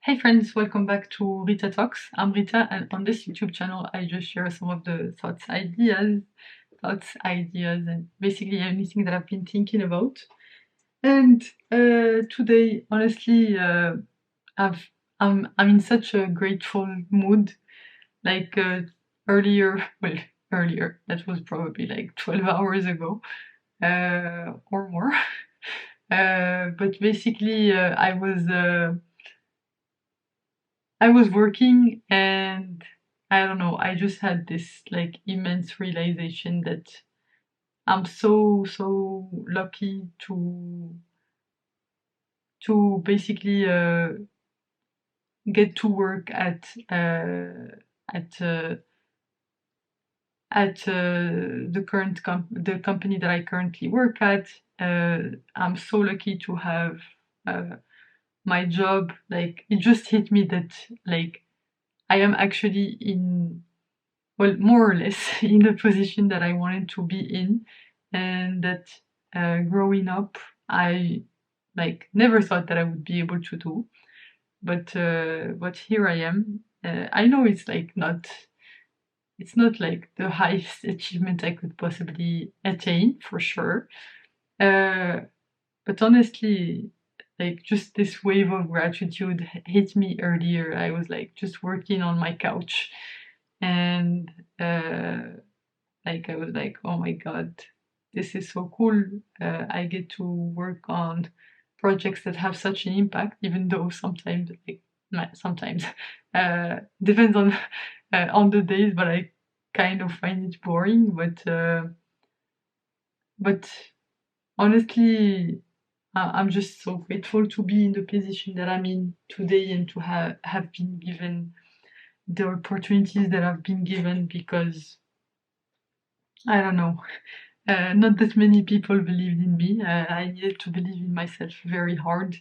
Hey friends, welcome back to Rita Talks. I'm Rita, and on this YouTube channel, I just share some of the thoughts, ideas, and basically anything that I've been thinking about. And today, honestly, I've I'm in such a grateful mood. Like earlier, that was probably like 12 hours ago, or more. But basically, I was working and I don't know, I just had this like immense realization that I'm so lucky to basically get to work at the company that I currently work at. I'm so lucky to have uh, my job. Like it just hit me that like I am actually in, well, more or less in the position that I wanted to be in, and that growing up, I like never thought that I would be able to do. But here I am. I know it's not like the highest achievement I could possibly attain for sure. Uh, but honestly, like just this wave of gratitude hit me earlier. I was like just working on my couch and like I was like, oh my god, this is so cool. I get to work on projects that have such an impact, even though sometimes, sometimes, depends on the days, but I kind of find it boring. But honestly, I'm just so grateful to be in the position that I'm in today and to have been given the opportunities that I've been given because I don't know. Not that many people believed in me. I needed to believe in myself very hard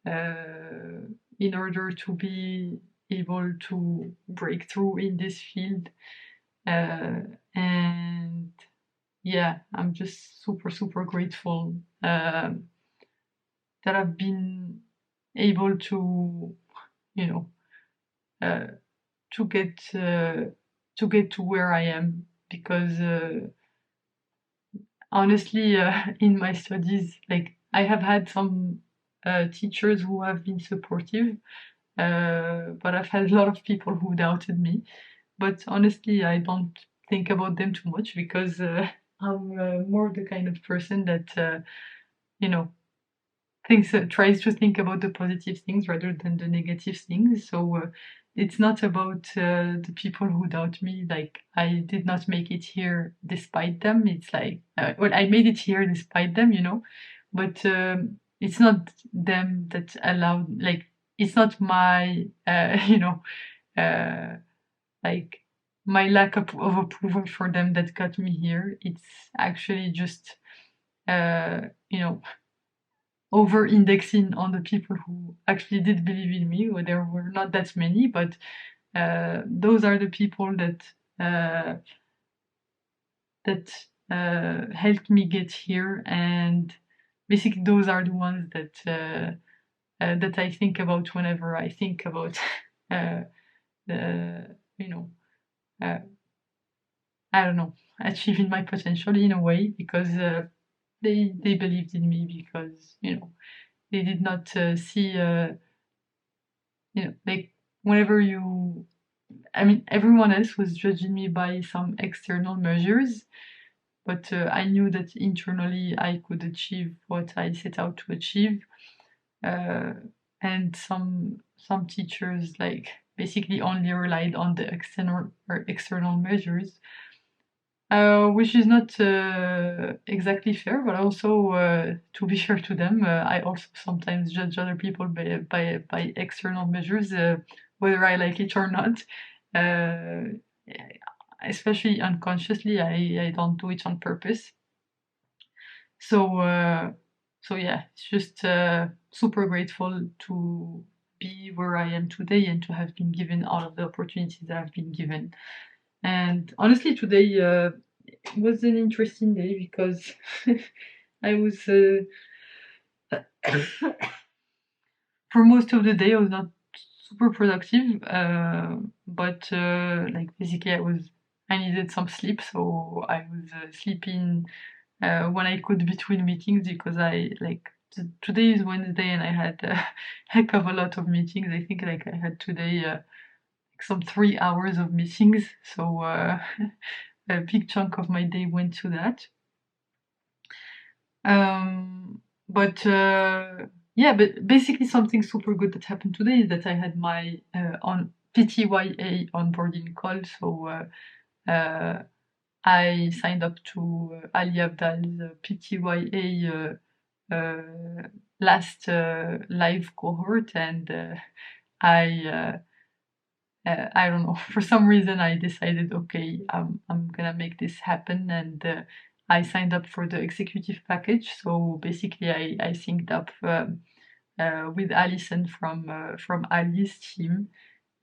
uh, in order to be able to break through in this field. Uh, and yeah, I'm just super grateful that I've been able to, you know, uh, to get uh, to get to where I am because. Honestly, in my studies, like I have had some teachers who have been supportive, but I've had a lot of people who doubted me. But honestly, I don't think about them too much because I'm more the kind of person that you know tries to think about the positive things rather than the negative things. So it's not about the people who doubt me. Like I did not make it here despite them. It's like well, I made it here despite them, but it's not them that allowed. Like it's not my uh, like my lack of approval for them that got me here. It's actually just uh, you know over indexing on the people who actually did believe in me. Well, there were not that many, but those are the people uh, that helped me get here, and basically those are the ones that I think about whenever I think about uh, the uh, I don't know, achieving my potential in a way because they believed in me because they did not see like whenever you I mean everyone else was judging me by some external measures, but I knew that internally I could achieve what I set out to achieve. uh, and some teachers like basically only relied on the external measures, which is not exactly fair, but also to be fair to them, I also sometimes judge other people by external measures, whether I like it or not. Uh, Especially unconsciously, I don't do it on purpose. So, so yeah, it's just super grateful to be where I am today and to have been given all of the opportunities that I've been given. And honestly, today was an interesting day because I was for most of the day I was not super productive, but like basically I needed some sleep, so I was sleeping when I could between meetings because I like today is Wednesday and I had a heck of a lot of meetings. I think like I had today some 3 hours of meetings, so a big chunk of my day went to that. But yeah, but basically something super good that happened today is that I had my on PTYA onboarding call. So I signed up to Ali Abdal's PTYA last live cohort, and I don't know, for some reason I decided, okay, I'm gonna make this happen, and I signed up for the executive package. So basically, I synced up with Alison from Ali's team,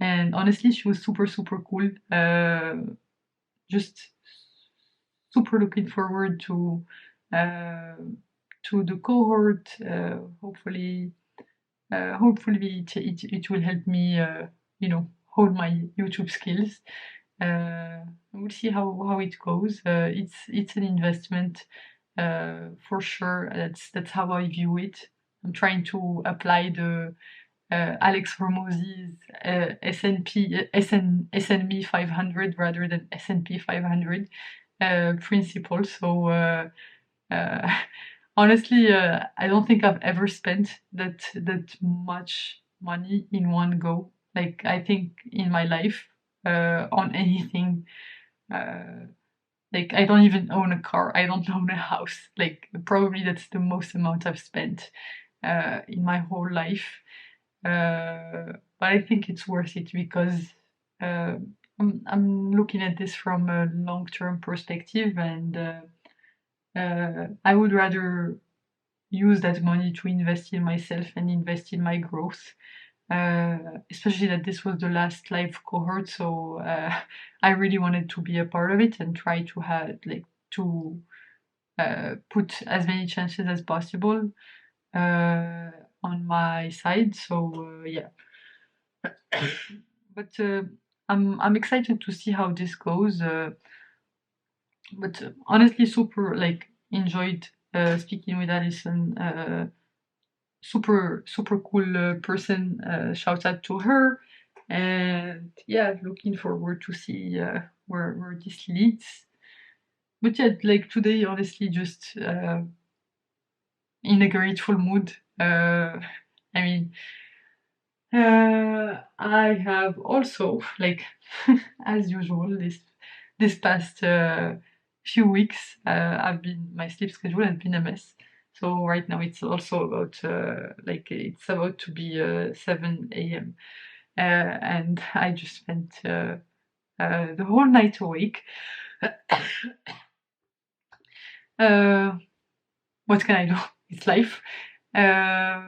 and honestly, she was super cool. Just super looking forward uh, to the cohort. Hopefully it will help me, hold my YouTube skills. We'll see how it goes. It's an investment for sure. That's how I view it. I'm trying to apply the Alex Hormozzi's SNME 500 rather than S&P 500 principle. So honestly, I don't think I've ever spent that much money in one go. Like I think in my life on anything. Uh, like I don't even own a car. I don't own a house. Like probably that's the most amount I've spent in my whole life. But I think it's worth it because uh, I'm looking at this from a long-term perspective, and I would rather use that money to invest in myself and invest in my growth. Especially that this was the last live cohort, so I really wanted to be a part of it and try to have like to put as many chances as possible on my side. So yeah, but I'm excited to see how this goes. But honestly, super like enjoyed speaking with Alison. Super cool person. Shout out to her, and yeah, looking forward to see where this leads. But yeah, like today, honestly, just in a grateful mood. I mean, I have also, like, as usual, this past few weeks, my sleep schedule has been a mess. So right now it's also about like it's about to be 7 a.m. And I just spent the whole night awake. uh, what can I do? It's life. Uh,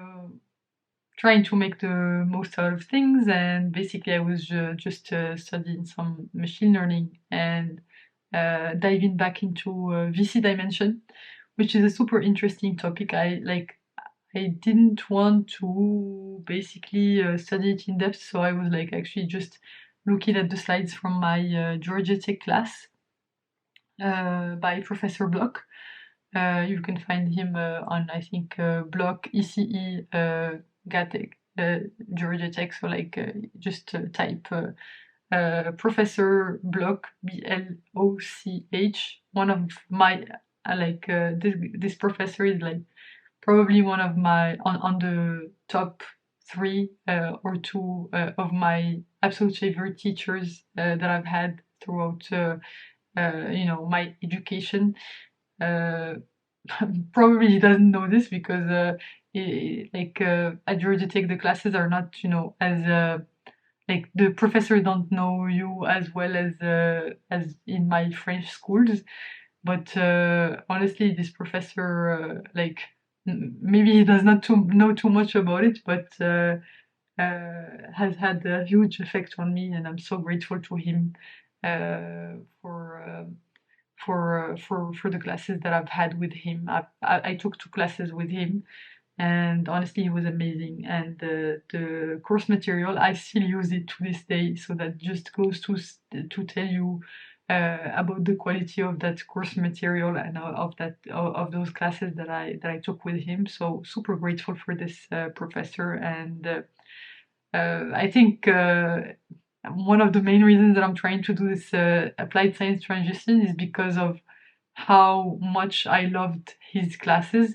Trying to make the most out of things, and basically I was just studying some machine learning and diving back into VC dimension, which is a super interesting topic. I didn't want to basically study it in depth, so I was like actually just looking at the slides from my Georgia Tech class by Professor Block. You can find him on, I think, Block ECE GATEC, Georgia Tech. So like just type Professor Block, BLOCH. One of my this professor is like probably one of my on the top three or two of my absolute favorite teachers that I've had throughout my education. Uh, Probably he doesn't know this because at Georgia Tech the classes are not as like the professor don't know you as well as in my French schools. But honestly, this professor maybe he does not know too much about it, but has had a huge effect on me, and I'm so grateful to him uh, for. For the classes that I've had with him. I took two classes with him, and honestly, he was amazing. And the course material, I still use it to this day. So that just goes to tell you about the quality of that course material and of those classes that I took with him. So super grateful for this professor, and I think one of the main reasons that I'm trying to do this applied science transition is because of how much I loved his classes.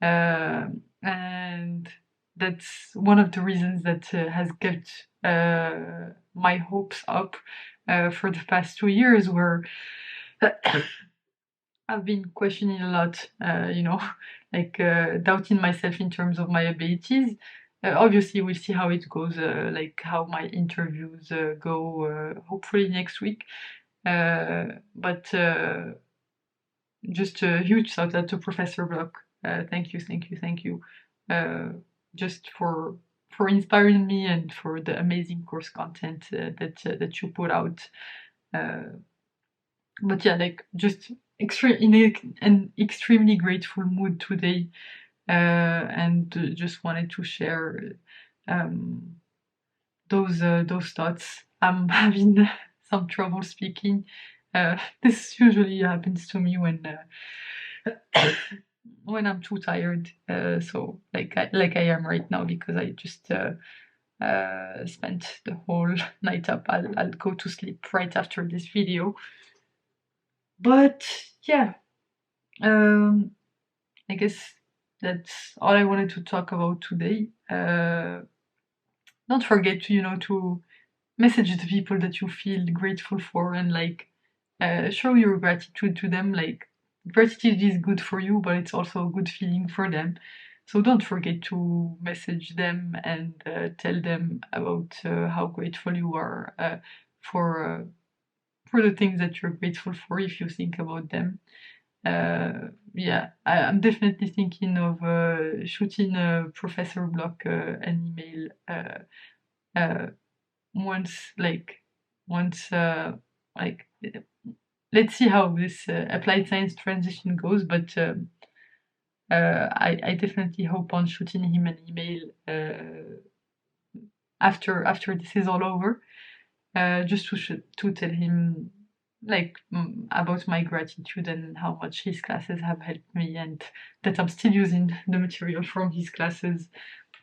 Uh, and that's one of the reasons that has kept my hopes up for the past 2 years, where I've been questioning a lot, like doubting myself in terms of my abilities. Obviously, we'll see how it goes, like how my interviews go, hopefully next week. But just a huge shout out to Professor Block. Thank you, thank you, thank you. Just for inspiring me and for the amazing course content that you put out. But yeah, like just in an extremely grateful mood today, and just wanted to share um, those thoughts. I'm having some trouble speaking. This usually happens to me when I'm too tired. So like I am right now, because I just spent the whole night up. I'll go to sleep right after this video. But yeah, I guess that's all I wanted to talk about today. Don't forget to message the people that you feel grateful for, and like show your gratitude to them. Like gratitude is good for you, but it's also a good feeling for them. So don't forget to message them and tell them about how grateful you are for for the things that you're grateful for if you think about them. Yeah, I'm definitely thinking of shooting Professor Block an email uh, once, once, like, let's see how this applied science transition goes. But I definitely hope on shooting him an email after this is all over, just to tell him like about my gratitude and how much his classes have helped me, and that I'm still using the material from his classes.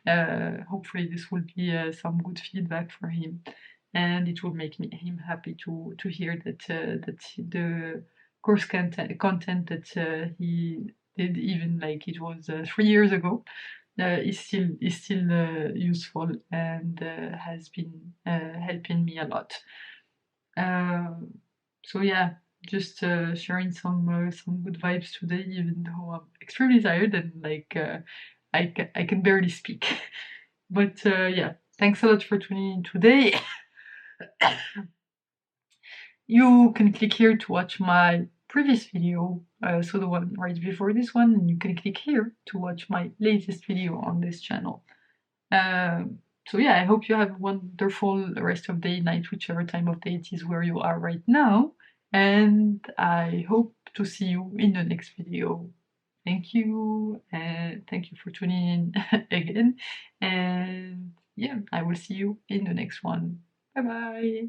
Hopefully this will be some good feedback for him, and it will make him happy to hear that the course content that he did, even like it was 3 years ago, is still useful and has been helping me a lot. So yeah, just sharing some good vibes today, even though I'm extremely tired and like I can barely speak. But yeah, thanks a lot for tuning in today. You can click here to watch my previous video, so the one right before this one, and you can click here to watch my latest video on this channel. So yeah, I hope you have a wonderful rest of day, night, whichever time of day it is where you are right now, and I hope to see you in the next video. Thank you, and thank you for tuning in again, and yeah, I will see you in the next one. Bye bye.